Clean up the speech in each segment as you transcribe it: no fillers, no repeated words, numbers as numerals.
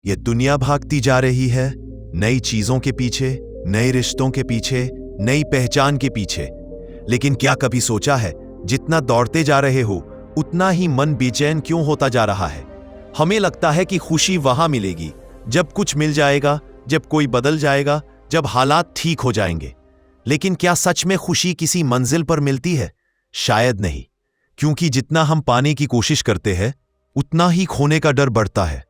ये दुनिया भागती जा रही है नई चीजों के पीछे, नए रिश्तों के पीछे, नई पहचान के पीछे। लेकिन क्या कभी सोचा है, जितना दौड़ते जा रहे हो उतना ही मन बेचैन क्यों होता जा रहा है? हमें लगता है कि खुशी वहां मिलेगी जब कुछ मिल जाएगा, जब कोई बदल जाएगा, जब हालात ठीक हो जाएंगे। लेकिन क्या सच में खुशी किसी मंजिल पर मिलती है? शायद नहीं, क्योंकि जितना हम पाने की कोशिश करते हैं उतना ही खोने का डर बढ़ता है।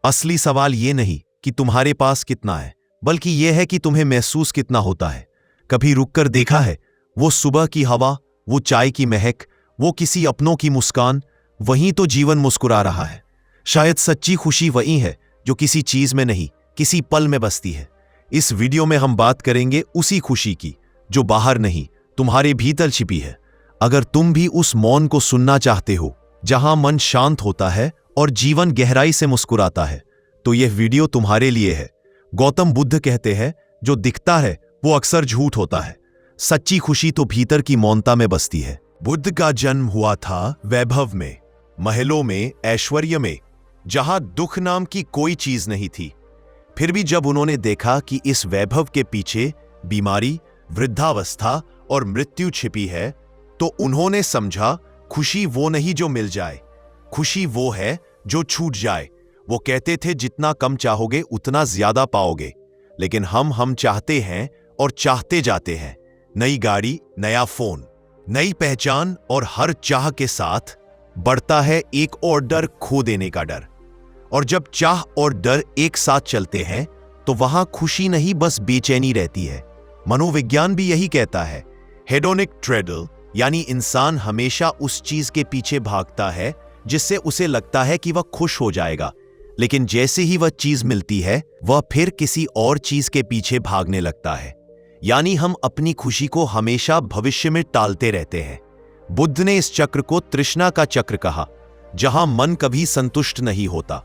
असली सवाल ये नहीं कि तुम्हारे पास कितना है, बल्कि यह है कि तुम्हें महसूस कितना होता है। कभी रुककर देखा है, वो सुबह की हवा, वो चाय की महक, वो किसी अपनों की मुस्कान, वहीं तो जीवन मुस्कुरा रहा है। शायद सच्ची खुशी वही है जो किसी चीज में नहीं, किसी पल में बसती है। इस वीडियो में हम बात करेंगे उसी खुशी की जो बाहर नहीं, तुम्हारे भीतर छिपी है। अगर तुम भी उस मौन को सुनना चाहते हो जहां मन शांत होता है और जीवन गहराई से मुस्कुराता है, तो यह वीडियो तुम्हारे लिए है। गौतम बुद्ध कहते हैं, जो दिखता है वो अक्सर झूठ होता है। सच्ची खुशी तो भीतर की मौनता में बसती है। बुद्ध का जन्म हुआ था वैभव में, महलों में, ऐश्वर्य में, जहां दुख नाम की कोई चीज नहीं थी। फिर भी जब उन्होंने देखा कि इस वैभव के पीछे बीमारी, वृद्धावस्था और मृत्यु छिपी है, तो उन्होंने समझा खुशी वो नहीं जो मिल जाए, खुशी वो है जो छूट जाए। वो कहते थे, जितना कम चाहोगे उतना ज्यादा पाओगे। लेकिन हम चाहते हैं और चाहते जाते हैं। नई गाड़ी, नया फोन, नई पहचान, और हर चाह के साथ बढ़ता है एक और डर, खो देने का डर। और जब चाह और डर एक साथ चलते हैं तो वहां खुशी नहीं, बस बेचैनी रहती है। मनोविज्ञान भी यही कहता है। हेडोनिक ट्रेडल, यानी इंसान हमेशा उस चीज के पीछे भागता है जिससे उसे लगता है कि वह खुश हो जाएगा, लेकिन जैसे ही वह चीज मिलती है वह फिर किसी और चीज के पीछे भागने लगता है। यानी हम अपनी खुशी को हमेशा भविष्य में टालते रहते हैं। बुद्ध ने इस चक्र को तृष्णा का चक्र कहा, जहां मन कभी संतुष्ट नहीं होता।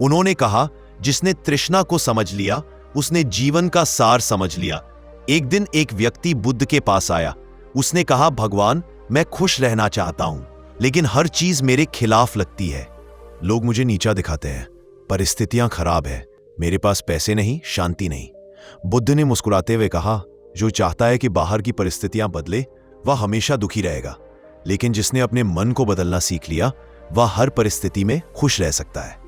उन्होंने कहा, जिसने तृष्णा को समझ लिया उसने जीवन का सार समझ लिया। एक दिन एक व्यक्ति बुद्ध के पास आया। उसने कहा, भगवान, मैं खुश रहना चाहता हूं, लेकिन हर चीज मेरे खिलाफ लगती है। लोग मुझे नीचा दिखाते हैं, परिस्थितियां खराब है, मेरे पास पैसे नहीं, शांति नहीं। बुद्ध ने मुस्कुराते हुए कहा, जो चाहता है कि बाहर की परिस्थितियां बदले वह हमेशा दुखी रहेगा, लेकिन जिसने अपने मन को बदलना सीख लिया वह हर परिस्थिति में खुश रह सकता है।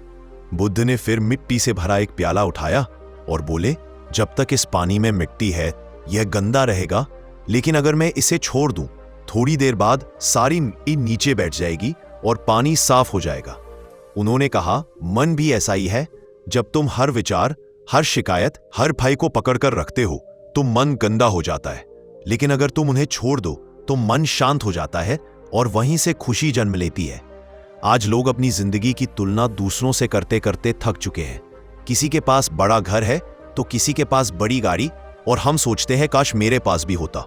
बुद्ध ने फिर मिट्टी से भरा एक प्याला उठाया और बोले, जब तक इस पानी में मिट्टी है यह गंदा रहेगा, लेकिन अगर मैं इसे छोड़ दूं, थोड़ी देर बाद सारी मिट्टी नीचे बैठ जाएगी और पानी साफ हो जाएगा। उन्होंने कहा, मन भी ऐसा ही है। जब तुम हर विचार, हर शिकायत, हर भय को पकड़कर रखते हो तो मन गंदा हो जाता है, लेकिन अगर तुम उन्हें छोड़ दो तो मन शांत हो जाता है और वहीं से खुशी जन्म लेती है। आज लोग अपनी जिंदगी की तुलना दूसरों से करते करते थक चुके हैं। किसी के पास बड़ा घर है तो किसी के पास बड़ी गाड़ी, और हम सोचते हैं काश मेरे पास भी होता।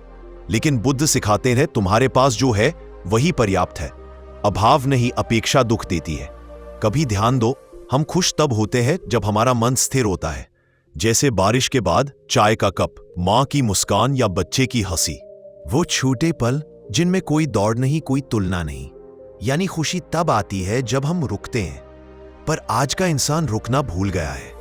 लेकिन बुद्ध सिखाते हैं, तुम्हारे पास जो है वही पर्याप्त है। अभाव नहीं, अपेक्षा दुख देती है। कभी ध्यान दो, हम खुश तब होते हैं जब हमारा मन स्थिर होता है, जैसे बारिश के बाद चाय का कप, मां की मुस्कान या बच्चे की हंसी। वो छोटे पल जिनमें कोई दौड़ नहीं, कोई तुलना नहीं। यानी खुशी तब आती है जब हम रुकते हैं। पर आज का इंसान रुकना भूल गया है।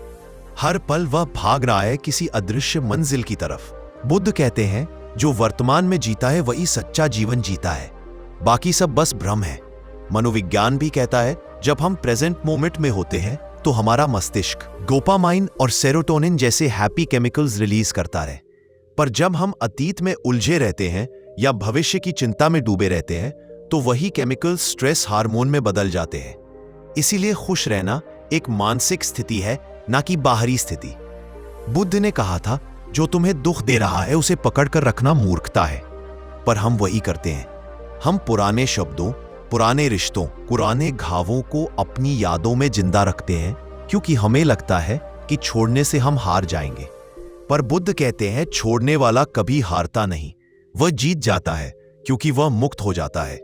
हर पल वह भाग रहा है किसी अदृश्य मंजिल की तरफ। बुद्ध कहते हैं, जो वर्तमान में जीता है वही सच्चा जीवन जीता है, बाकी सब बस भ्रम है। मनोविज्ञान भी कहता है, जब हम प्रेजेंट मोमेंट में होते हैं तो हमारा मस्तिष्क डोपामाइन और सेरोटोनिन जैसे हैप्पी केमिकल्स रिलीज करता है। पर जब हम अतीत में उलझे रहते हैं या भविष्य की चिंता में डूबे रहते हैं तो वही केमिकल स्ट्रेस हार्मोन में बदल जाते हैं। इसीलिए खुश रहना एक मानसिक स्थिति है, ना कि बाहरी स्थिति। बुद्ध ने कहा था, जो तुम्हें दुख दे रहा है उसे पकड़कर रखना मूर्खता है। पर हम वही करते हैं। हम पुराने शब्दों, पुराने रिश्तों, पुराने घावों को अपनी यादों में जिंदा रखते हैं, क्योंकि हमें लगता है कि छोड़ने से हम हार जाएंगे। पर बुद्ध कहते हैं, छोड़ने वाला कभी हारता नहीं, वह जीत जाता है, क्योंकि वह मुक्त हो जाता है।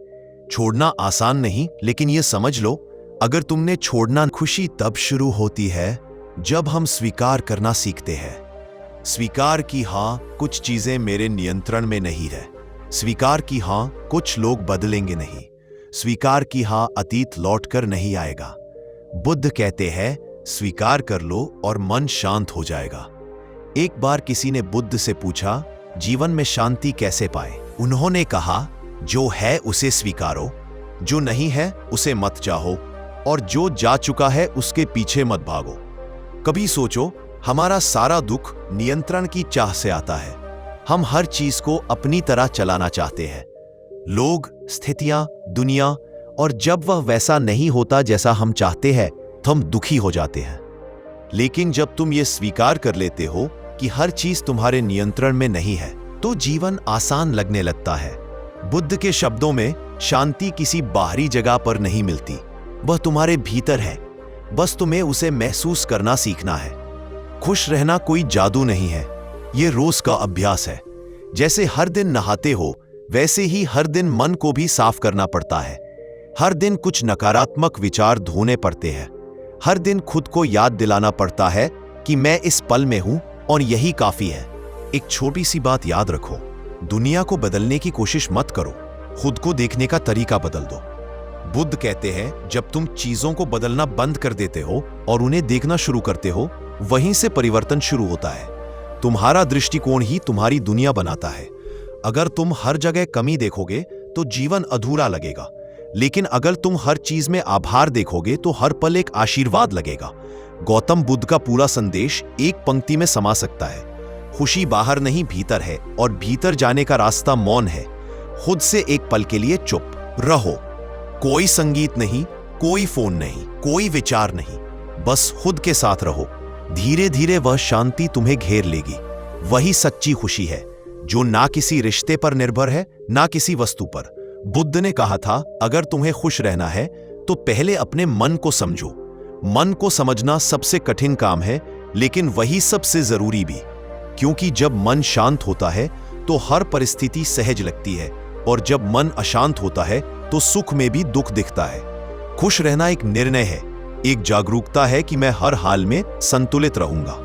छोड़ना आसान नहीं, लेकिन यह समझ लो, अगर तुमने छोड़ना, खुशी तब शुरू होती है जब हम स्वीकार करना सीखते हैं। स्वीकार की हां, कुछ चीजें मेरे नियंत्रण में नहीं रह। स्वीकार की हां, कुछ लोग बदलेंगे नहीं। स्वीकार की हां, अतीत लौटकर नहीं आएगा। बुद्ध कहते हैं, स्वीकार कर लो और मन शांत हो जाएगा। एक बार किसी ने बुद्ध से पूछा, जीवन में शांति कैसे पाए? उन्होंने कहा, जो है उसे स्वीकारो, जो नहीं है उसे मत चाहो, और जो जा चुका है उसके पीछे मत भागो। कभी सोचो, हमारा सारा दुख नियंत्रण की चाह से आता है। हम हर चीज को अपनी तरह चलाना चाहते हैं, लोग, स्थितियां, दुनिया, और जब वह वैसा नहीं होता जैसा हम चाहते हैं तो हम दुखी हो जाते हैं। लेकिन जब तुम ये स्वीकार कर लेते हो कि हर चीज तुम्हारे नियंत्रण में नहीं है, तो जीवन आसान लगने लगता है। बुद्ध के शब्दों में शांति किसी बाहरी जगह पर नहीं मिलती, वह तुम्हारे भीतर है, बस तुम्हें उसे महसूस करना सीखना है। खुश रहना कोई जादू नहीं है, ये रोज का अभ्यास है। जैसे हर दिन नहाते हो, वैसे ही हर दिन मन को भी साफ करना पड़ता है। हर दिन कुछ नकारात्मक विचार धोने पड़ते हैं। हर दिन खुद को याद दिलाना पड़ता है कि मैं इस पल में हूं और यही काफी है। एक छोटी सी बात याद रखो, दुनिया को बदलने की कोशिश मत करो, खुद को देखने का तरीका बदल दो। बुद्ध कहते हैं, जब तुम चीजों को बदलना बंद कर देते हो और उन्हें देखना शुरू करते हो, वहीं से परिवर्तन शुरू होता है। तुम्हारा दृष्टिकोण ही तुम्हारी दुनिया बनाता है। अगर तुम हर जगह कमी देखोगे तो जीवन अधूरा लगेगा, लेकिन अगर तुम हर चीज में आभार देखोगे तो हर पल एक आशीर्वाद लगेगा। गौतम बुद्ध का पूरा संदेश एक पंक्ति में समा सकता है, खुशी बाहर नहीं भीतर है, और भीतर जाने का रास्ता मौन है। खुद से एक पल के लिए चुप रहो। कोई संगीत नहीं, कोई फोन नहीं, कोई विचार नहीं, बस खुद के साथ रहो। धीरे धीरे वह शांति तुम्हें घेर लेगी। वही सच्ची खुशी है जो ना किसी रिश्ते पर निर्भर है, ना किसी वस्तु पर। बुद्ध ने कहा था, अगर तुम्हें खुश रहना है तो पहले अपने मन को समझो। मन को समझना सबसे कठिन काम है, लेकिन वही सबसे जरूरी भी, क्योंकि जब मन शांत होता है तो हर परिस्थिति सहज लगती है, और जब मन अशांत होता है तो सुख में भी दुख दिखता है। खुश रहना एक निर्णय है, एक जागरूकता है कि मैं हर हाल में संतुलित रहूंगा।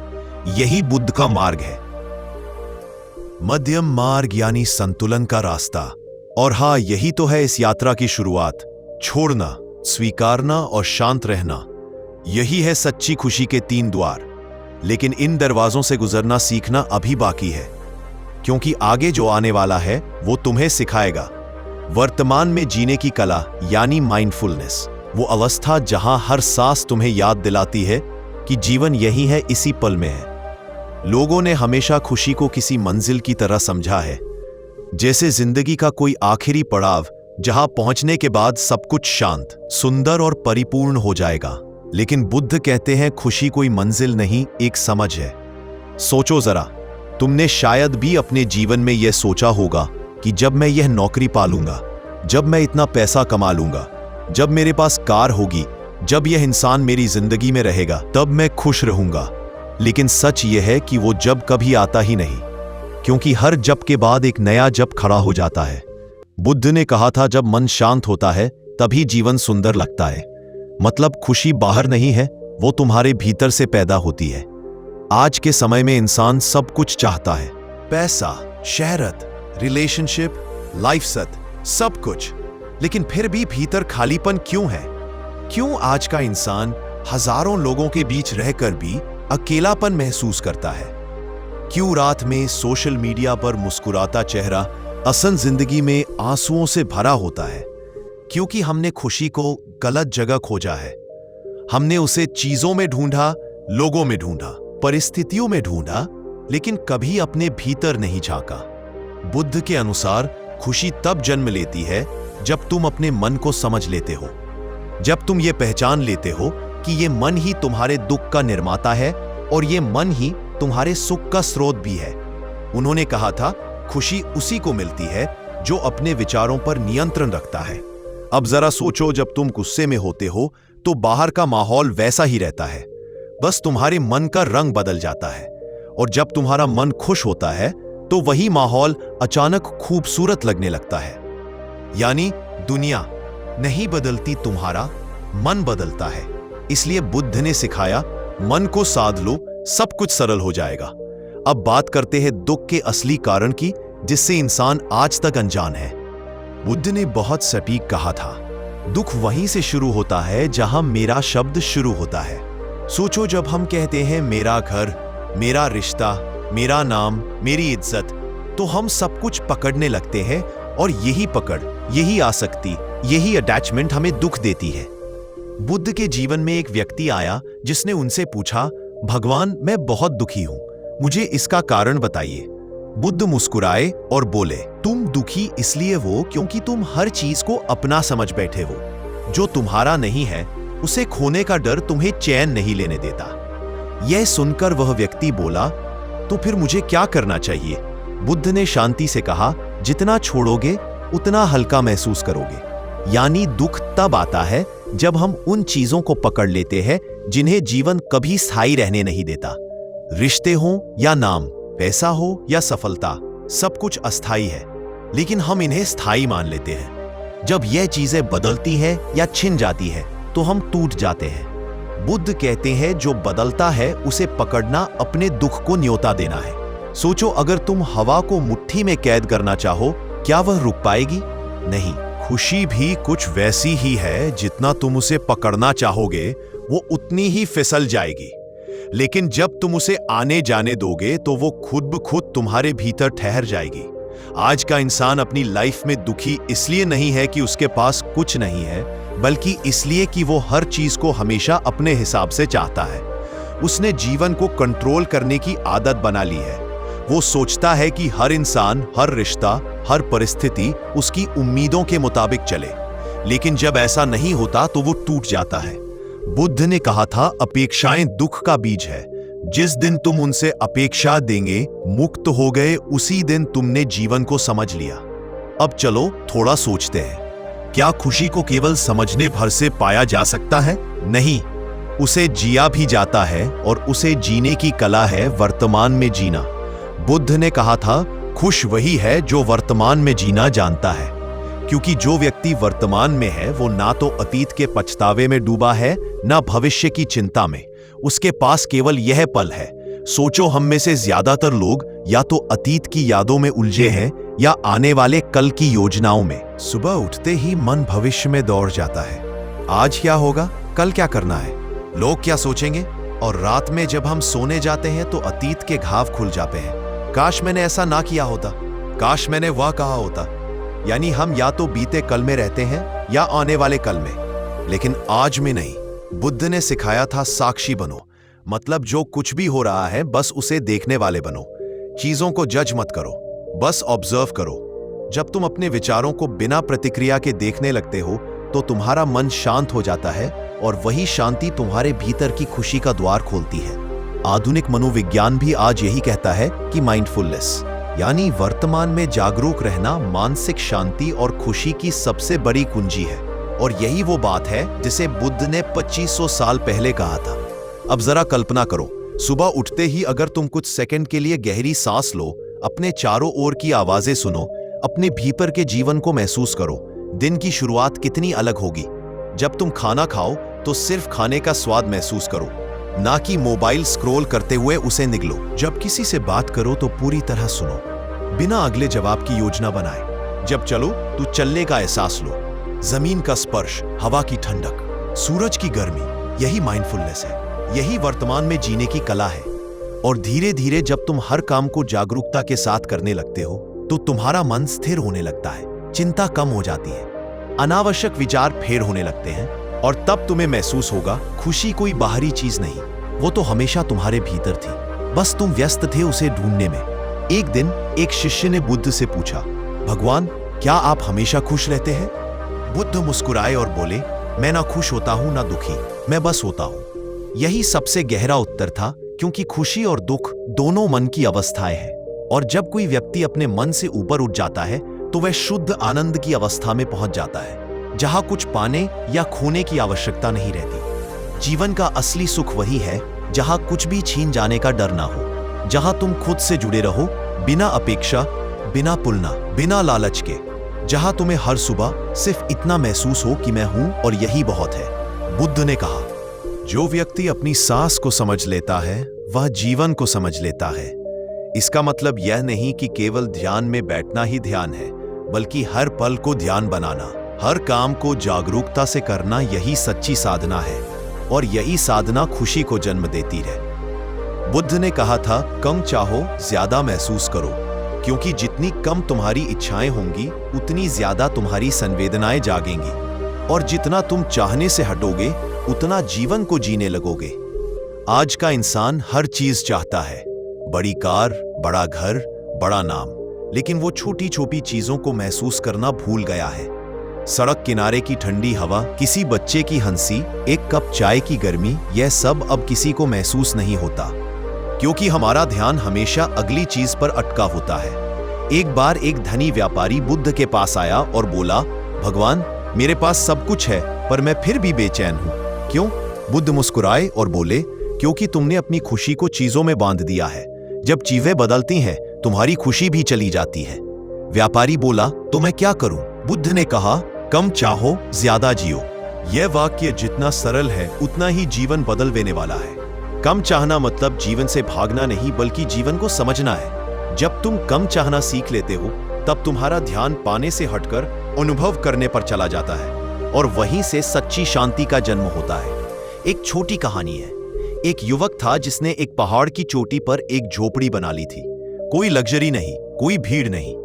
यही बुद्ध का मार्ग है, मध्यम मार्ग, यानी संतुलन का रास्ता। और हाँ, यही तो है इस यात्रा की शुरुआत। छोड़ना, स्वीकारना और शांत रहना, यही है सच्ची खुशी के 3 द्वार। लेकिन इन दरवाजों से गुजरना सीखना अभी बाकी है, क्योंकि आगे जो आने वाला है वो तुम्हें सिखाएगा वर्तमान में जीने की कला, यानी माइंडफुलनेस। वो अवस्था जहां हर सांस तुम्हें याद दिलाती है कि जीवन यही है, इसी पल में है। लोगों ने हमेशा खुशी को किसी मंजिल की तरह समझा है, जैसे जिंदगी का कोई आखिरी पड़ाव जहां पहुंचने के बाद सब कुछ शांत, सुंदर और परिपूर्ण हो जाएगा। लेकिन बुद्ध कहते हैं, खुशी कोई मंजिल नहीं, एक समझ है। सोचो जरा, तुमने शायद भी अपने जीवन में यह सोचा होगा कि जब मैं यह नौकरी पालूंगा, जब मैं इतना पैसा कमा लूंगा, जब मेरे पास कार होगी, जब यह इंसान मेरी जिंदगी में रहेगा, तब मैं खुश रहूंगा। लेकिन सच यह है कि वो जब कभी आता ही नहीं, क्योंकि हर जब के बाद एक नया जब खड़ा हो जाता है। बुद्ध ने कहा था, जब मन शांत होता है तभी जीवन सुंदर लगता है। मतलब खुशी बाहर नहीं है, वो तुम्हारे भीतर से पैदा होती है। आज के समय में इंसान सब कुछ चाहता है, पैसा, शहरत, रिलेशनशिप, लाइफ सत, सब कुछ। लेकिन फिर भी भीतर खालीपन क्यों है? क्यों आज का इंसान हजारों लोगों के बीच रहकर भी अकेलापन महसूस करता है? क्यों रात में सोशल मीडिया पर मुस्कुराता चेहरा असल जिंदगी में आंसुओं से भरा होता है? क्योंकि हमने खुशी को गलत जगह खोजा है। हमने उसे चीजों में ढूंढा, लोगों में ढूंढा, परिस्थितियों में ढूंढा, लेकिन कभी अपने भीतर नहीं झांका। बुद्ध के अनुसार खुशी तब जन्म लेती है जब तुम अपने मन को समझ लेते हो, जब तुम ये पहचान लेते हो कि ये मन ही तुम्हारे दुख का निर्माता है और ये मन ही तुम्हारे सुख का स्रोत भी है। उन्होंने कहा था, खुशी उसी को मिलती है जो अपने विचारों पर नियंत्रण रखता है। अब जरा सोचो, जब तुम गुस्से में होते हो तो बाहर का माहौल वैसा ही रहता है, बस तुम्हारे मन का रंग बदल जाता है। और जब तुम्हारा मन खुश होता है तो वही माहौल अचानक खूबसूरत लगने लगता है। यानी दुनिया नहीं बदलती, तुम्हारा मन बदलता है। इसलिए बुद्ध ने सिखाया, मन को साध लो, सब कुछ सरल हो जाएगा। अब बात करते हैं दुख के असली कारण की, जिससे इंसान आज तक अनजान है। बुद्ध ने बहुत सटीक कहा था, दुख वहीं से शुरू होता है जहां मेरा शब्द शुरू होता है। सोचो, जब हम कहते हैं मेरा घर, मेरा रिश्ता, मेरा नाम, मेरी इज्जत, तो हम सब कुछ पकड़ने लगते हैं और यही पकड़, यही आसक्ति, यही अटैचमेंट हमें दुख देती है। बुद्ध के जीवन में एक व्यक्ति आया जिसने उनसे पूछा, भगवान, मैं बहुत दुखी हूं, मुझे इसका कारण बताइए। बुद्ध मुस्कुराए और बोले, तुम दुखी इसलिए हो क्योंकि तुम हर चीज को अपना समझ बैठे हो। जो तुम्हारा नहीं है उसे खोने का डर तुम्हें चैन नहीं लेने देता। यह सुनकर वह व्यक्ति बोला, तो फिर मुझे क्या करना चाहिए? बुद्ध ने शांति से कहा, जितना छोड़ोगे उतना हल्का महसूस करोगे। यानी दुख तब आता है जब हम उन चीजों को पकड़ लेते हैं जिन्हें जीवन कभी स्थायी रहने नहीं देता। रिश्ते हो या नाम, पैसा हो या सफलता, सब कुछ अस्थायी है, लेकिन हम इन्हें स्थायी मान लेते हैं। जब यह चीजें बदलती हैं या छिन जाती है तो हम टूट जाते हैं। बुद्ध कहते हैं, जो बदलता है उसे पकड़ना अपने दुख को न्योता देना है। सोचो, अगर तुम हवा को मुट्ठी में कैद करना चाहो, क्या वह रुक पाएगी? नहीं। खुशी भी कुछ वैसी ही है, जितना तुम उसे पकड़ना चाहोगे वो उतनी ही फिसल जाएगी। लेकिन जब तुम उसे आने जाने दोगे तो वो खुद ब खुद तुम्हारे भीतर ठहर जाएगी। आज का इंसान अपनी लाइफ में दुखी इसलिए नहीं है कि उसके पास कुछ नहीं है, बल्कि इसलिए कि वो हर चीज को हमेशा अपने हिसाब से चाहता है। उसने जीवन को कंट्रोल करने की आदत बना ली है। वो सोचता है कि हर इंसान, हर रिश्ता, हर परिस्थिति उसकी उम्मीदों के मुताबिक चले, लेकिन जब ऐसा नहीं होता तो वो टूट जाता है। बुद्ध ने कहा था, अपेक्षाएं दुख का बीज है। जिस दिन तुम उनसे अपेक्षा देंगे, मुक्त हो गए, उसी दिन तुमने जीवन को समझ लिया। अब चलो थोड़ा सोचते हैं, क्या खुशी को केवल समझने भर से पाया जा सकता है? नहीं, उसे जिया भी जाता है, और उसे जीने की कला है वर्तमान में जीना। बुद्ध ने कहा था, खुश वही है जो वर्तमान में जीना जानता है, क्योंकि जो व्यक्ति वर्तमान में है वो ना तो अतीत के पछतावे में डूबा है, ना भविष्य की चिंता में। उसके पास केवल यह पल है। सोचो, हम में से ज्यादातर लोग या तो अतीत की यादों में उलझे हैं या आने वाले कल की योजनाओं में। सुबह उठते ही मन भविष्य में दौड़ जाता है। आज क्या होगा, कल क्या करना है, लोग क्या सोचेंगे? और रात में जब हम सोने जाते हैं तो अतीत के घाव खुल जाते हैं। काश मैंने ऐसा ना किया होता, काश मैंने वह कहा होता। यानी हम या तो बीते कल में रहते हैं या आने वाले कल में, लेकिन आज में नहीं। बुद्ध ने सिखाया था, साक्षी बनो, मतलब जो कुछ भी हो रहा है बस उसे देखने वाले बनो। चीजों को जज मत करो, बस ऑब्जर्व करो। जब तुम अपने विचारों को बिना प्रतिक्रिया के देखने लगते हो तो तुम्हारा मन शांत हो जाता है, और वही शांति तुम्हारे भीतर की खुशी का द्वार खोलती है। आधुनिक मनोविज्ञान भी आज यही कहता है कि माइंडफुलनेस यानी वर्तमान में जागरूक रहना मानसिक शांति और खुशी की सबसे बड़ी कुंजी है। और यही वो बात है जिसे बुद्ध ने 2500 साल पहले कहा था। अब जरा कल्पना करो, सुबह उठते ही अगर तुम कुछ सेकंड के लिए गहरी सांस लो, अपने चारों ओर की आवाजें सुनो, अपने भीतर के जीवन को महसूस करो, दिन की शुरुआत कितनी अलग होगी। जब तुम खाना खाओ तो सिर्फ खाने का स्वाद महसूस करो, ना कि मोबाइल स्क्रॉल करते हुए उसे निगलो। जब किसी से बात करो तो पूरी तरह सुनो, बिना अगले जवाब की योजना बनाए। जब चलो तो चलने का एहसास लो, जमीन का स्पर्श, हवा की ठंडक, सूरज की गर्मी, यही माइंडफुलनेस है, यही वर्तमान में जीने की कला है। और धीरे धीरे जब तुम हर काम को जागरूकता के साथ करने लगते हो तो तुम्हारा मन स्थिर होने लगता है, चिंता कम हो जाती है, अनावश्यक विचार फेर होने लगते हैं, और तब तुम्हें महसूस होगा खुशी कोई बाहरी चीज नहीं, वो तो हमेशा तुम्हारे भीतर थी, बस तुम व्यस्त थे उसे ढूंढने में। एक दिन एक शिष्य ने बुद्ध से पूछा, भगवान, क्या आप हमेशा खुश रहते हैं? बुद्ध मुस्कुराए और बोले, मैं ना खुश होता हूं ना दुखी, मैं बस होता हूं। यही सबसे गहरा उत्तर था, क्योंकि खुशी और दुख दोनों मन की अवस्थाएं हैं, और जब कोई व्यक्ति अपने मन से ऊपर उठ जाता है तो वह शुद्ध आनंद की अवस्था में पहुंच जाता है, जहां कुछ पाने या खोने की आवश्यकता नहीं रहती। जीवन का असली सुख वही है जहां कुछ भी छीन जाने का डर ना हो, जहां तुम खुद से जुड़े रहो, बिना अपेक्षा, बिना तुलना, बिना लालच के, जहां तुम्हें हर सुबह सिर्फ इतना महसूस हो कि मैं हूं और यही बहुत है। बुद्ध ने कहा, जो व्यक्ति अपनी सांस को समझ लेता है वह जीवन को समझ लेता है। इसका मतलब यह नहीं कि केवल ध्यान में बैठना ही ध्यान है, बल्कि हर पल को ध्यान बनाना, हर काम को जागरूकता से करना, यही सच्ची साधना है। और यही साधना खुशी को जन्म देती है। बुद्ध ने कहा था, कम चाहो ज्यादा महसूस करो, क्योंकि जितनी कम तुम्हारी इच्छाएं होंगी उतनी ज्यादा तुम्हारी संवेदनाएं जागेंगी, और जितना तुम चाहने से हटोगे उतना जीवन को जीने लगोगे। आज का इंसान हर चीज चाहता है, बड़ी कार, बड़ा घर, बड़ा नाम, लेकिन वो छोटी छोटी चीजों को महसूस करना भूल गया है। सड़क किनारे की ठंडी हवा, किसी बच्चे की हंसी, एक कप चाय की गर्मी, यह सब अब किसी को महसूस नहीं होता, क्योंकि हमारा ध्यान हमेशा अगली चीज पर अटका होता है। एक बार एक धनी व्यापारी बुद्ध के पास आया और बोला, भगवान, मेरे पास सब कुछ है पर मैं फिर भी बेचैन हूं। क्यों? बुद्ध मुस्कुराए और बोले, क्योंकि तुमने अपनी खुशी को चीजों में बांध दिया है। जब चीजें बदलती हैं, तुम्हारी खुशी भी चली जाती है। व्यापारी बोला, तो मैं क्या करूं? बुद्ध ने कहा, कम चाहो ज्यादा जियो। यह वाक्य जितना सरल है उतना ही जीवन बदल देने वाला है। कम चाहना मतलब जीवन से भागना नहीं, बल्कि जीवन को समझना है। जब तुम कम चाहना सीख लेते हो, तब तुम्हारा ध्यान पाने से हटकर अनुभव करने पर चला जाता है, और वहीं से सच्ची शांति का जन्म होता है। एक छोटी कहानी है। एक युवक था जिसने एक पहाड़ की चोटी पर एक झोपड़ी बना ली थी। कोई लग्जरी नहीं, कोई भीड़ नहीं,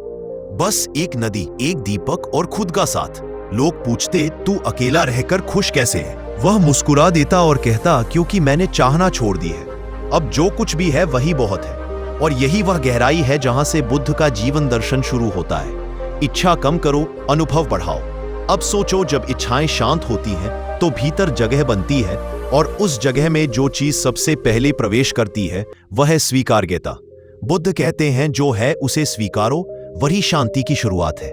बस एक नदी, एक दीपक और खुद का साथ। लोग पूछते, तू अकेला रहकर खुश कैसे है? वह मुस्कुरा देता और कहता, क्योंकि मैंने चाहना छोड़ दी है। अब जो कुछ भी है वही बहुत है। और यही वह गहराई है जहां से बुद्ध का जीवन दर्शन शुरू होता है। इच्छा कम करो, अनुभव बढ़ाओ। अब सोचो, जब इच्छाएं शांत होती हैं तो भीतर जगह बनती है, और उस जगह में जो चीज सबसे पहले प्रवेश करती है वह है स्वीकार्यता। बुद्ध कहते हैं, जो है उसे स्वीकारो, वही शांति की शुरुआत है।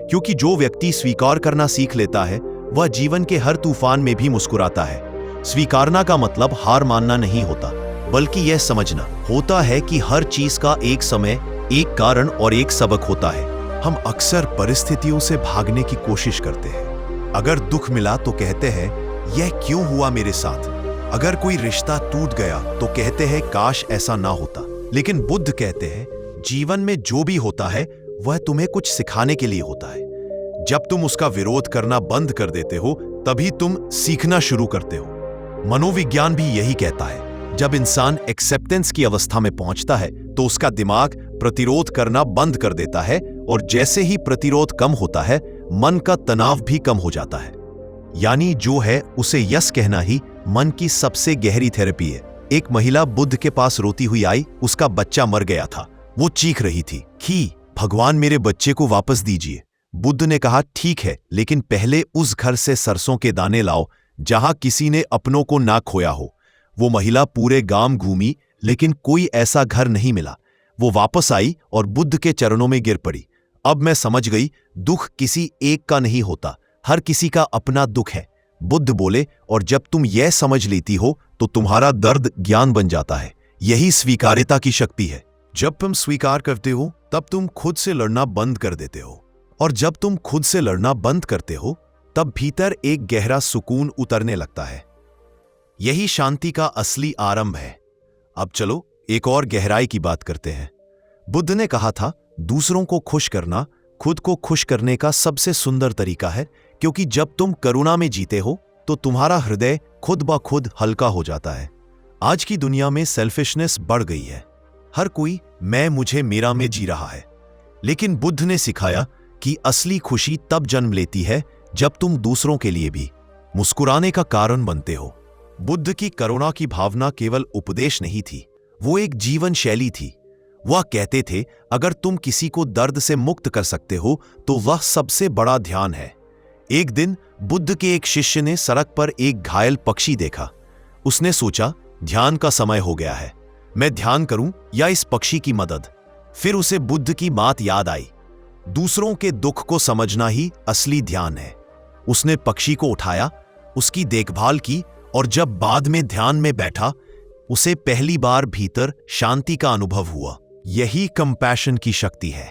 क्योंकि जो व्यक्ति स्वीकार करना सीख लेता है वह जीवन के हर तूफान में भी मुस्कुराता है। स्वीकारना का मतलब हार मानना नहीं होता, बल्कि यह समझना होता है कि हर चीज का एक समय, एक कारण और एक सबक होता है। हम अक्सर परिस्थितियों से भागने की कोशिश करते हैं। अगर दुख मिला तो कहते हैं, यह क्यों हुआ मेरे साथ? अगर कोई रिश्ता टूट गया तो कहते हैं, काश ऐसा ना होता। लेकिन बुद्ध कहते हैं, जीवन में जो भी होता है वह तुम्हें कुछ सिखाने के लिए होता है। जब तुम उसका विरोध करना बंद कर देते हो, तभी तुम सीखना शुरू करते हो। मनोविज्ञान भी यही कहता है। जब इंसान एक्सेप्टेंस की अवस्था में पहुंचता है तो उसका दिमाग प्रतिरोध करना बंद कर देता है, और जैसे ही प्रतिरोध कम होता है, मन का तनाव भी कम हो जाता है। यानी जो है उसे यस कहना ही मन की सबसे गहरी थेरेपी है। एक महिला बुद्ध के पास रोती हुई आई। उसका बच्चा मर गया था। वो चीख रही थी कि भगवान, मेरे बच्चे को वापस दीजिए। बुद्ध ने कहा, ठीक है, लेकिन पहले उस घर से सरसों के दाने लाओ जहां किसी ने अपनों को ना खोया हो। वो महिला पूरे गांव घूमी, लेकिन कोई ऐसा घर नहीं मिला। वो वापस आई और बुद्ध के चरणों में गिर पड़ी। अब मैं समझ गई, दुख किसी एक का नहीं होता, हर किसी का अपना दुख है। बुद्ध बोले, और जब तुम यह समझ लेती हो तो तुम्हारा दर्द ज्ञान बन जाता है। यही स्वीकार्यता की शक्ति है। जब तुम स्वीकार करते हो तब तुम खुद से लड़ना बंद कर देते हो, और जब तुम खुद से लड़ना बंद करते हो तब भीतर एक गहरा सुकून उतरने लगता है। यही शांति का असली आरंभ है। अब चलो एक और गहराई की बात करते हैं। बुद्ध ने कहा था, दूसरों को खुश करना खुद को खुश करने का सबसे सुंदर तरीका है, क्योंकि जब तुम करुणा में जीते हो तो तुम्हारा हृदय खुद ब खुद हल्का हो जाता है। आज की दुनिया में सेल्फिशनेस बढ़ गई है। हर कोई मैं, मुझे, मेरा में जी रहा है। लेकिन बुद्ध ने सिखाया कि असली खुशी तब जन्म लेती है जब तुम दूसरों के लिए भी मुस्कुराने का कारण बनते हो। बुद्ध की करुणा की भावना केवल उपदेश नहीं थी, वो एक जीवन शैली थी। वह कहते थे, अगर तुम किसी को दर्द से मुक्त कर सकते हो तो वह सबसे बड़ा ध्यान है। एक दिन बुद्ध के एक शिष्य ने सड़क पर एक घायल पक्षी देखा। उसने सोचा, ध्यान का समय हो गया है, मैं ध्यान करूं या इस पक्षी की मदद। फिर उसे बुद्ध की बात याद आई, दूसरों के दुख को समझना ही असली ध्यान है। उसने पक्षी को उठाया, उसकी देखभाल की, और जब बाद में ध्यान में बैठा, उसे पहली बार भीतर शांति का अनुभव हुआ। यही कंपैशन की शक्ति है।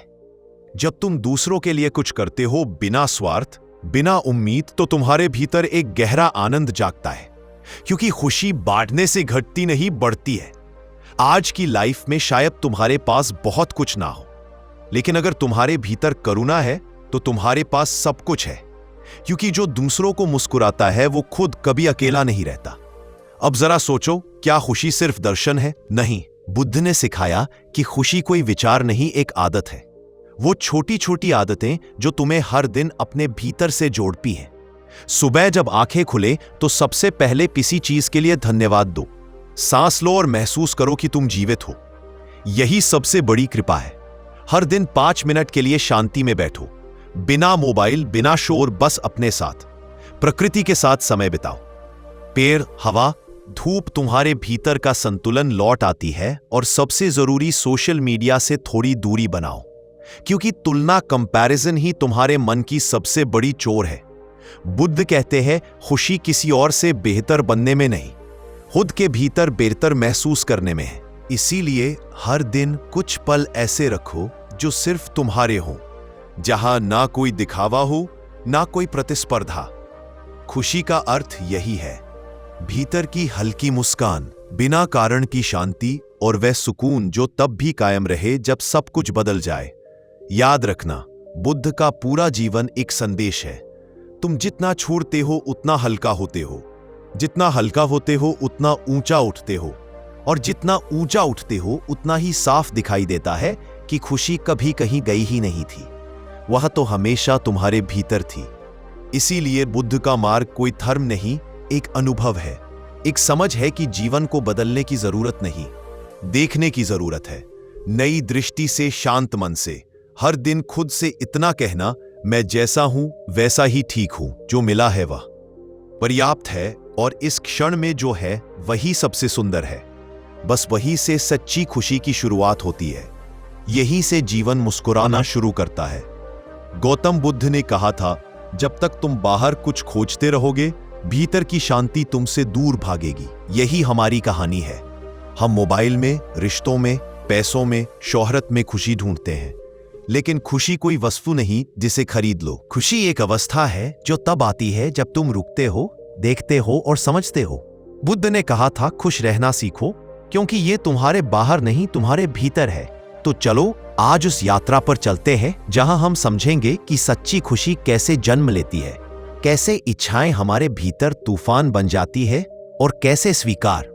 जब तुम दूसरों के लिए कुछ करते हो बिना स्वार्थ, बिना उम्मीद, तो तुम्हारे भीतर एक गहरा आनंद जागता है, क्योंकि खुशी बांटने से घटती नहीं, बढ़ती है। आज की लाइफ में शायद तुम्हारे पास बहुत कुछ ना हो, लेकिन अगर तुम्हारे भीतर करुणा है तो तुम्हारे पास सब कुछ है, क्योंकि जो दूसरों को मुस्कुराता है वो खुद कभी अकेला नहीं रहता। अब जरा सोचो, क्या खुशी सिर्फ दर्शन है? नहीं, बुद्ध ने सिखाया कि खुशी कोई विचार नहीं, एक आदत है। वो छोटी छोटी आदतें जो तुम्हें हर दिन अपने भीतर से जोड़ती हैं। सुबह जब आंखें खुले तो सबसे पहले किसी चीज के लिए धन्यवाद दो। सांस लो और महसूस करो कि तुम जीवित हो। यही सबसे बड़ी कृपा है। हर दिन 5 मिनट के लिए शांति में बैठो, बिना मोबाइल, बिना शोर, बस अपने साथ, प्रकृति के साथ समय बिताओ। पेड़, हवा, धूप, तुम्हारे भीतर का संतुलन लौट आती है। और सबसे जरूरी, सोशल मीडिया से थोड़ी दूरी बनाओ, क्योंकि तुलना, कंपैरिजन ही तुम्हारे मन की सबसे बड़ी चोर है। बुद्ध कहते हैं, खुशी किसी और से बेहतर बनने में नहीं, खुद के भीतर बेहतर महसूस करने में है। इसीलिए हर दिन कुछ पल ऐसे रखो जो सिर्फ तुम्हारे हो, जहां ना कोई दिखावा हो, ना कोई प्रतिस्पर्धा। खुशी का अर्थ यही है, भीतर की हल्की मुस्कान, बिना कारण की शांति, और वह सुकून जो तब भी कायम रहे जब सब कुछ बदल जाए। याद रखना, बुद्ध का पूरा जीवन एक संदेश है। तुम जितना छोड़ते हो उतना हल्का होते हो, जितना हल्का होते हो उतना ऊंचा उठते हो, और जितना ऊंचा उठते हो उतना ही साफ दिखाई देता है कि खुशी कभी कहीं गई ही नहीं थी, वह तो हमेशा तुम्हारे भीतर थी। इसीलिए बुद्ध का मार्ग कोई धर्म नहीं, एक अनुभव है, एक समझ है कि जीवन को बदलने की जरूरत नहीं, देखने की जरूरत है। नई दृष्टि से, शांत मन से, हर दिन खुद से इतना कहना, मैं जैसा हूं वैसा ही ठीक हूं, जो मिला है वह पर्याप्त है, और इस क्षण में जो है वही सबसे सुंदर है। बस वही से सच्ची खुशी की शुरुआत होती है, यही से जीवन मुस्कुराना शुरू करता है। गौतम बुद्ध ने कहा था, जब तक तुम बाहर कुछ खोजते रहोगे, भीतर की शांति तुमसे दूर भागेगी। यही हमारी कहानी है। हम मोबाइल में, रिश्तों में, पैसों में, शोहरत में खुशी ढूंढते हैं, लेकिन खुशी कोई वस्तु नहीं जिसे खरीद लो। खुशी एक अवस्था है जो तब आती है जब तुम रुकते हो, देखते हो और समझते हो। बुद्ध ने कहा था, खुश रहना सीखो, क्योंकि ये तुम्हारे बाहर नहीं, तुम्हारे भीतर है। तो चलो आज उस यात्रा पर चलते हैं, जहां हम समझेंगे कि सच्ची खुशी कैसे जन्म लेती है, कैसे इच्छाएं हमारे भीतर तूफान बन जाती है, और कैसे स्वीकार,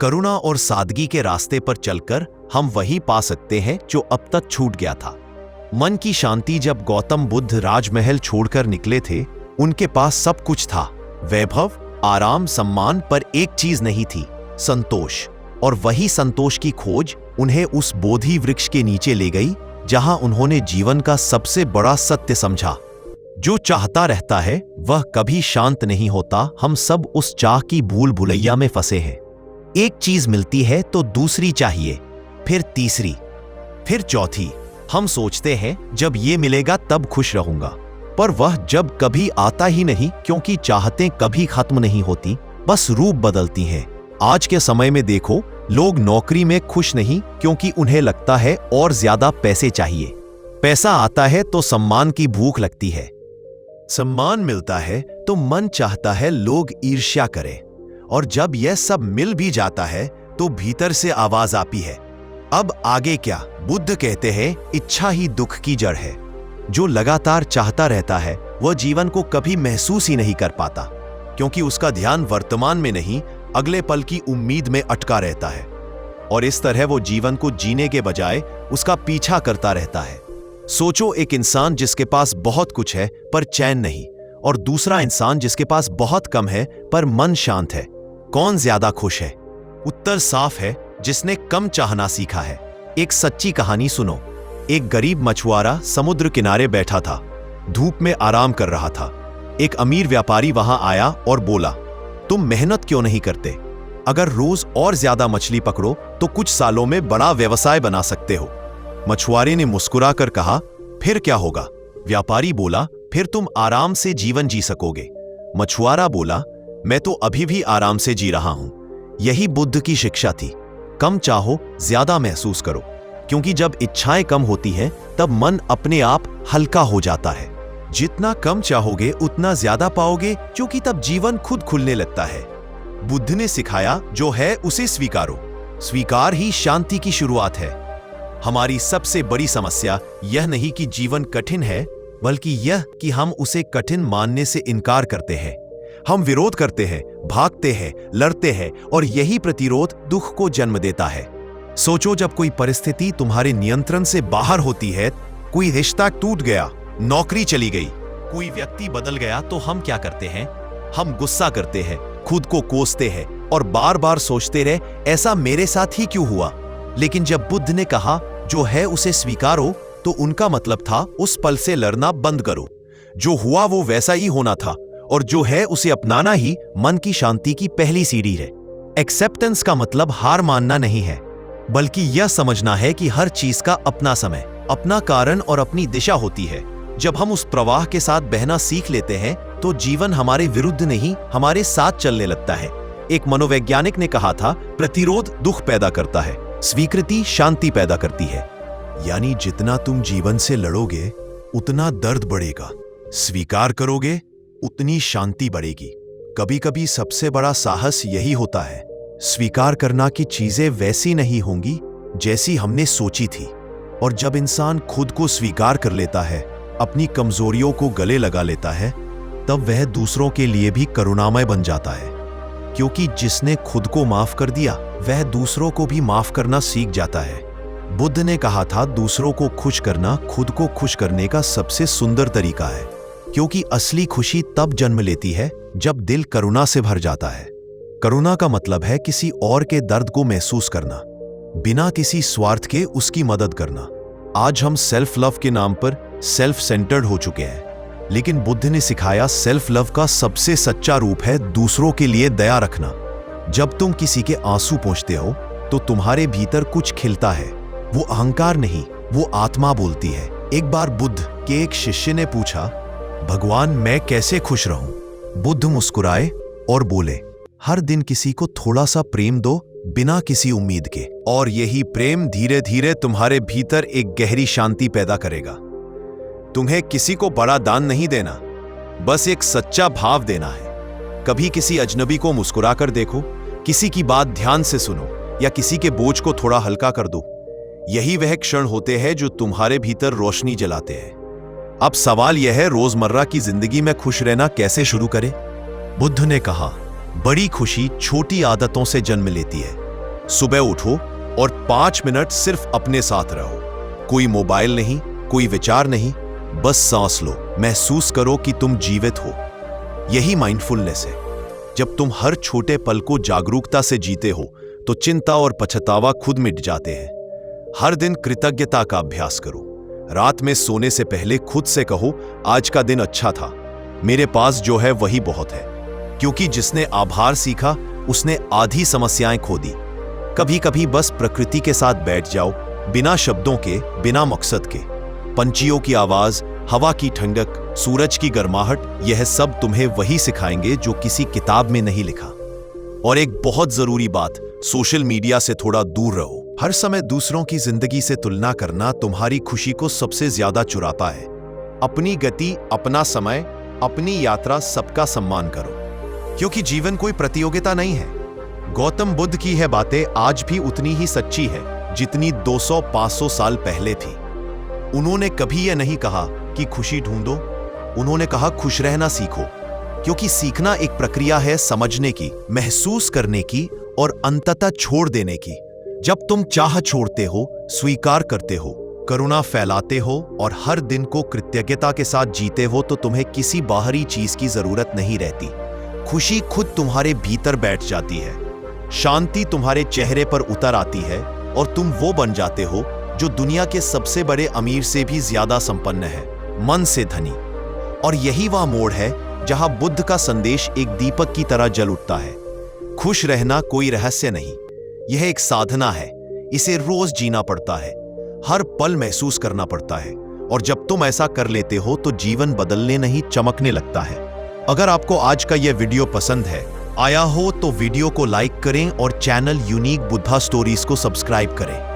करुणा और सादगी के रास्ते पर चलकर हम वही पा सकते हैं जो अब तक छूट गया था। मन की शांति। जब गौतम बुद्ध राजमहल छोड़कर निकले थे, उनके पास सब कुछ था, वैभव, आराम, सम्मान, पर एक चीज नहीं थी, संतोष। और वही संतोष की खोज उन्हें उस बोधि वृक्ष के नीचे ले गई, जहां उन्होंने जीवन का सबसे बड़ा सत्य समझा, जो चाहता रहता है वह कभी शांत नहीं होता। हम सब उस चाह की भूल भुलैया में फंसे हैं। एक चीज मिलती है तो दूसरी चाहिए, फिर तीसरी, फिर चौथी। हम सोचते हैं जब ये मिलेगा तब खुश रहूंगा, पर वह जब कभी आता ही नहीं, क्योंकि चाहतें कभी खत्म नहीं होती, बस रूप बदलती हैं। आज के समय में देखो, लोग नौकरी में खुश नहीं, क्योंकि उन्हें लगता है और ज्यादा पैसे चाहिए। पैसा आता है तो सम्मान की भूख लगती है, सम्मान मिलता है तो मन चाहता है लोग ईर्ष्या करें, और जब यह सब मिल भी जाता है तो भीतर से आवाज आती है, अब आगे क्या? बुद्ध कहते हैं, इच्छा ही दुख की जड़ है। जो लगातार चाहता रहता है वह जीवन को कभी महसूस ही नहीं कर पाता, क्योंकि उसका ध्यान वर्तमान में नहीं, अगले पल की उम्मीद में अटका रहता है। और इस तरह वो जीवन को जीने के बजाय उसका पीछा करता रहता है। सोचो, एक इंसान जिसके पास बहुत कुछ है पर चैन नहीं, और दूसरा इंसान जिसके पास बहुत कम है पर मन शांत है। कौन ज्यादा खुश है? उत्तर साफ है, जिसने कम चाहना सीखा है। एक सच्ची कहानी सुनो। एक गरीब मछुआरा समुद्र किनारे बैठा था, धूप में आराम कर रहा था। एक अमीर व्यापारी वहां आया और बोला, तुम मेहनत क्यों नहीं करते? अगर रोज और ज्यादा मछली पकड़ो तो कुछ सालों में बड़ा व्यवसाय बना सकते हो। मछुआरे ने मुस्कुराकर कहा, फिर क्या होगा? व्यापारी बोला, फिर तुम आराम से जीवन जी सकोगे। मछुआरा बोला, मैं तो अभी भी आराम से जी रहा हूं। यही बुद्ध की शिक्षा थी। कम चाहो, ज्यादा महसूस करो, क्योंकि जब इच्छाएं कम होती हैं तब मन अपने आप हल्का हो जाता है। जितना कम चाहोगे उतना ज्यादा पाओगे, क्योंकि तब जीवन खुद खुलने लगता है। बुद्ध ने सिखाया, जो है उसे स्वीकारो। स्वीकार ही शांति की शुरुआत है। हमारी सबसे बड़ी समस्या यह नहीं कि जीवन कठिन है, बल्कि यह कि हम उसे कठिन मानने से इनकार करते हैं। हम विरोध करते हैं, भागते हैं, लड़ते हैं और यही प्रतिरोध दुख को जन्म देता है। सोचो, जब कोई परिस्थिति तुम्हारे नियंत्रण से बाहर होती है, कोई रिश्ता टूट गया, नौकरी चली गई, कोई व्यक्ति बदल गया, तो हम क्या करते हैं? हम गुस्सा करते हैं, खुद को कोसते हैं और बार बार सोचते रहे, ऐसा मेरे साथ ही क्यों हुआ? लेकिन जब बुद्ध ने कहा जो है उसे स्वीकारो, तो उनका मतलब था उस पल से लड़ना बंद करो। जो हुआ वो वैसा ही होना था और जो है उसे अपनाना ही मन की शांति की पहली सीढ़ी है। एक्सेप्टेंस का मतलब हार मानना नहीं है, बल्कि यह समझना है कि हर चीज का अपना समय, अपना कारण और अपनी दिशा होती है। जब हम उस प्रवाह के साथ बहना सीख लेते हैं तो जीवन हमारे विरुद्ध नहीं, हमारे साथ चलने लगता है। एक मनोवैज्ञानिक ने कहा था, प्रतिरोध दुख पैदा करता है, स्वीकृति शांति पैदा करती है। यानी जितना तुम जीवन से लड़ोगे उतना दर्द बढ़ेगा, स्वीकार करोगे उतनी शांति बढ़ेगी। कभी कभी सबसे बड़ा साहस यही होता है, स्वीकार करना कि चीजें वैसी नहीं होंगी जैसी हमने सोची थी। और जब इंसान खुद को स्वीकार कर लेता है, अपनी कमजोरियों को गले लगा लेता है, तब वह दूसरों के लिए भी करुणामय बन जाता है। क्योंकि जिसने खुद को माफ कर दिया वह दूसरों को भी माफ करना सीख जाता है। बुद्ध ने कहा था, दूसरों को खुश करना खुद को खुश करने का सबसे सुंदर तरीका है, क्योंकि असली खुशी तब जन्म लेती है जब दिल करुणा से भर जाता है। करुणा का मतलब है किसी और के दर्द को महसूस करना, बिना किसी स्वार्थ के उसकी मदद करना। आज हम सेल्फ लव के नाम पर सेल्फ सेंटर्ड हो चुके हैं, लेकिन बुद्ध ने सिखाया सेल्फ लव का सबसे सच्चा रूप है दूसरों के लिए दया रखना। जब तुम किसी के आंसू पोंछते हो तो तुम्हारे भीतर कुछ खिलता है। वो अहंकार नहीं, वो आत्मा बोलती है। एक बार बुद्ध के एक शिष्य ने पूछा, भगवान मैं कैसे खुश रहूं? बुद्ध मुस्कुराए और बोले, हर दिन किसी को थोड़ा सा प्रेम दो, बिना किसी उम्मीद के, और यही प्रेम धीरे धीरे तुम्हारे भीतर एक गहरी शांति पैदा करेगा। तुम्हें किसी को बड़ा दान नहीं देना, बस एक सच्चा भाव देना है। कभी किसी अजनबी को मुस्कुरा कर देखो, किसी की बात ध्यान से सुनो या किसी के बोझ को थोड़ा हल्का कर दो। यही वह क्षण होते हैं जो तुम्हारे भीतर रोशनी जलाते हैं। अब सवाल यह है, रोजमर्रा की जिंदगी में खुश रहना कैसे शुरू करें? बुद्ध ने कहा, बड़ी खुशी छोटी आदतों से जन्म लेती है। सुबह उठो और 5 मिनट सिर्फ अपने साथ रहो। कोई मोबाइल नहीं, कोई विचार नहीं, बस सांस लो, महसूस करो कि तुम जीवित हो। यही माइंडफुलनेस है। जब तुम हर छोटे पल को जागरूकता से जीते हो तो चिंता और पछतावा खुद मिट जाते हैं। हर दिन कृतज्ञता का अभ्यास करो। रात में सोने से पहले खुद से कहो, आज का दिन अच्छा था, मेरे पास जो है वही बहुत है। क्योंकि जिसने आभार सीखा उसने आधी समस्याएं खो दी। कभी कभी बस प्रकृति के साथ बैठ जाओ, बिना शब्दों के, बिना मकसद के। पंछियों की आवाज, हवा की ठंडक, सूरज की गर्माहट, यह सब तुम्हें वही सिखाएंगे जो किसी किताब में नहीं लिखा। और एक बहुत जरूरी बात, सोशल मीडिया से थोड़ा दूर रहो। हर समय दूसरों की जिंदगी से तुलना करना तुम्हारी खुशी को सबसे ज्यादा चुराता है। अपनी गति, अपना समय, अपनी यात्रा, सबका सम्मान करो, क्योंकि जीवन कोई प्रतियोगिता नहीं है। गौतम बुद्ध की है बातें आज भी उतनी ही सच्ची है जितनी 200-500 साल पहले थी। उन्होंने कभी यह नहीं कहा कि खुशी ढूंढो, उन्होंने कहा खुश रहना सीखो। क्योंकि सीखना एक प्रक्रिया है समझने की, महसूस करने की और अंततः छोड़ देने की। जब तुम चाह छोड़ते हो, स्वीकार करते हो, करुणा फैलाते हो और हर दिन को कृतज्ञता के साथ जीते हो, तो तुम्हें किसी बाहरी चीज की जरूरत नहीं रहती। खुशी खुद तुम्हारे भीतर बैठ जाती है, शांति तुम्हारे चेहरे पर उतर आती है और तुम वो बन जाते हो जो दुनिया के सबसे बड़े अमीर से भी ज्यादा संपन्न है, मन से धनी। और यही वह मोड़ है जहां बुद्ध का संदेश एक दीपक की तरह जल उठता है। खुश रहना कोई रहस्य नहीं, यह एक साधना है। इसे रोज जीना पड़ता है, हर पल महसूस करना पड़ता है। और जब तुम ऐसा कर लेते हो तो जीवन बदलने नहीं, चमकने लगता है। अगर आपको आज का यह वीडियो पसंद आया हो तो वीडियो को लाइक करें और चैनल यूनिक बुद्धा स्टोरीज को सब्सक्राइब करें।